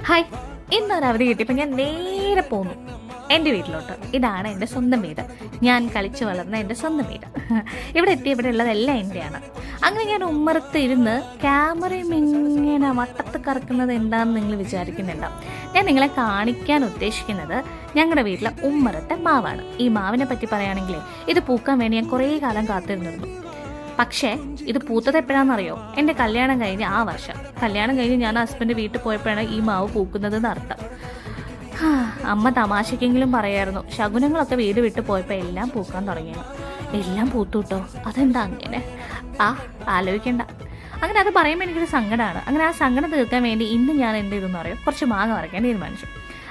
Hi, ഇന്നൊരു അവധി കിട്ടിയപ്പോൾ ഞാൻ നേരെ പോന്നു എൻ്റെ വീട്ടിലോട്ട്. ഇതാണ് എൻ്റെ സ്വന്തം വീട്, ഞാൻ കളിച്ചു വളർന്ന എൻ്റെ സ്വന്തം വീട്. ഇവിടെ എത്തി ഇവിടെ ഉള്ളതെല്ലാം എൻ്റെയാണ്. അങ്ങനെ ഞാൻ ഉമ്മറത്ത് ഇരുന്ന് ക്യാമറയും ഇങ്ങനെ വട്ടത്ത് കറക്കുന്നത് എന്താണെന്ന് നിങ്ങൾ വിചാരിക്കുന്നുണ്ടാവും. ഞാൻ നിങ്ങളെ കാണിക്കാൻ ഉദ്ദേശിക്കുന്നത് ഞങ്ങളുടെ വീട്ടിലെ ഉമ്മറത്തെ മാവാണ്. ഈ മാവിനെ പറ്റി പറയുകയാണെങ്കിൽ ഇത് പൂക്കാൻ വേണ്ടി ഞാൻ കുറേ കാലം കാത്തിരുന്നിരുന്നു. പക്ഷേ ഇത് പൂത്തത് എപ്പോഴാണെന്നറിയോ? എൻ്റെ കല്യാണം കഴിഞ്ഞ് ആ വർഷം കല്യാണം കഴിഞ്ഞ് ഞാൻ ഹസ്ബൻഡ് വീട്ടിൽ പോയപ്പോഴാണ് ഈ മാവ് പൂക്കുന്നതെന്ന് അർത്ഥം. അമ്മ തമാശക്കെങ്കിലും പറയായിരുന്നു, ശകുനങ്ങളൊക്കെ വീട് വിട്ട് പോയപ്പോൾ എല്ലാം പൂക്കാൻ തുടങ്ങിയാണ്. എല്ലാം പൂത്തു കേട്ടോ. അതെന്താ അങ്ങനെ? ആലോചിക്കണ്ട. അങ്ങനെ അത് പറയുമ്പോൾ എനിക്കൊരു സങ്കടമാണ്. അങ്ങനെ ആ സങ്കടം തീർക്കാൻ വേണ്ടി ഇന്ന് ഞാൻ എന്ത് ചെയ്തെന്ന് പറയും, കുറച്ച് മാങ്ങ പറിക്കാൻ തീരുമാനിച്ചു.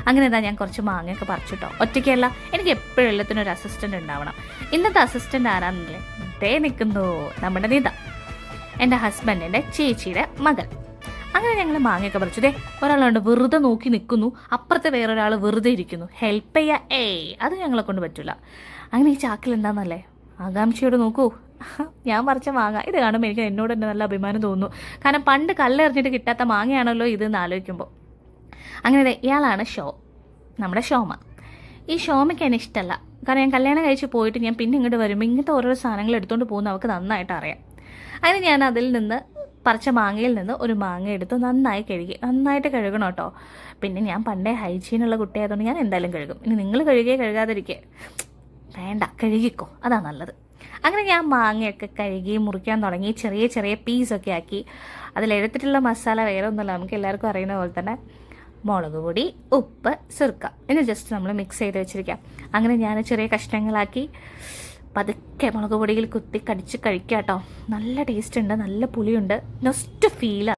അങ്ങനെ എന്താ ഞാൻ കുറച്ച് മാങ്ങയൊക്കെ പറിച്ചിട്ടോ. ഒറ്റയ്ക്കല്ല, എനിക്ക് എപ്പോഴും എല്ലാത്തിനും ഒരു അസിസ്റ്റൻ്റ് ഉണ്ടാവണം. ഇന്നത്തെ അസിസ്റ്റൻ്റ് ആരാന്നില്ലേ? ദേ നിൽക്കുന്നു നമ്മുടെ നിത, എൻ്റെ ഹസ്ബൻഡിൻ്റെ ചേച്ചിയുടെ മകൾ. അങ്ങനെ ഞങ്ങൾ മാങ്ങയൊക്കെ പറിച്ചു. ദേ ഒരാളുണ്ട് വെറുതെ നോക്കി നിൽക്കുന്നു, അപ്പുറത്തെ വേറൊരാൾ വെറുതെ ഇരിക്കുന്നു. ഹെൽപ്പ് ചെയ്യുക അത് ഞങ്ങളെ കൊണ്ട് പറ്റില്ല. അങ്ങനെ ഈ ചാക്കിൽ എന്താണെന്നല്ലേ, ആകാംക്ഷയോട് നോക്കൂ, ഞാൻ പറിച്ച മാങ്ങ. ഇത് കാണുമ്പോൾ എനിക്ക് എന്നോട് തന്നെ നല്ല അഭിമാനം തോന്നുന്നു. കാരണം പണ്ട് കല്ലെറിഞ്ഞിട്ട് കിട്ടാത്ത മാങ്ങയാണല്ലോ ഇതെന്ന് ആലോചിക്കുമ്പോൾ. അങ്ങനെ ഇയാളാണ് നമ്മുടെ ഷോമ. ഈ ഷോമയ്ക്ക് എന്നെ ഇഷ്ടമല്ല. കാരണം ഞാൻ കല്യാണം കഴിച്ച് പോയിട്ട് ഞാൻ പിന്നെ ഇങ്ങോട്ട് വരുമ്പോൾ ഇങ്ങനത്തെ ഓരോ സാധനങ്ങൾ എടുത്തുകൊണ്ട് പോകുന്ന അവൾക്ക് നന്നായിട്ട് അറിയാം. അങ്ങനെ ഞാൻ അതിൽ നിന്ന് പറിച്ച മാങ്ങയിൽ നിന്ന് ഒരു മാങ്ങ എടുത്ത് നന്നായിട്ട് കഴുകണം കേട്ടോ. പിന്നെ ഞാൻ പണ്ടേ ഹൈജീനുള്ള കുട്ടിയായതുകൊണ്ട് ഞാൻ എന്തായാലും കഴുകും. ഇനി നിങ്ങൾ കഴുകാതിരിക്കേ വേണ്ട, കഴുകിക്കോ, അതാ നല്ലത്. അങ്ങനെ ഞാൻ മാങ്ങയൊക്കെ കഴുകി മുറിക്കാൻ തുടങ്ങി. ചെറിയ ചെറിയ പീസൊക്കെ ആക്കി. അതിലെടുത്തിട്ടുള്ള മസാല വേറെ ഒന്നുമല്ല, നമുക്ക് എല്ലാവർക്കും അറിയുന്ന പോലെ തന്നെ മുളക് പൊടി, ഉപ്പ്, സുർക്ക ഇത് ജസ്റ്റ് നമ്മൾ മിക്സ് ചെയ്ത് വെച്ചിരിക്കാം. അങ്ങനെ ഞാൻ ചെറിയ കഷ്ണങ്ങളാക്കി പതുക്കെ മുളക് പൊടിയിൽ കുത്തി കടിച്ച് കഴിക്കാം കേട്ടോ. നല്ല ടേസ്റ്റ് ഉണ്ട്, നല്ല പുളിയുണ്ട്, നൊസ്റ്റ് ഫീലാണ്.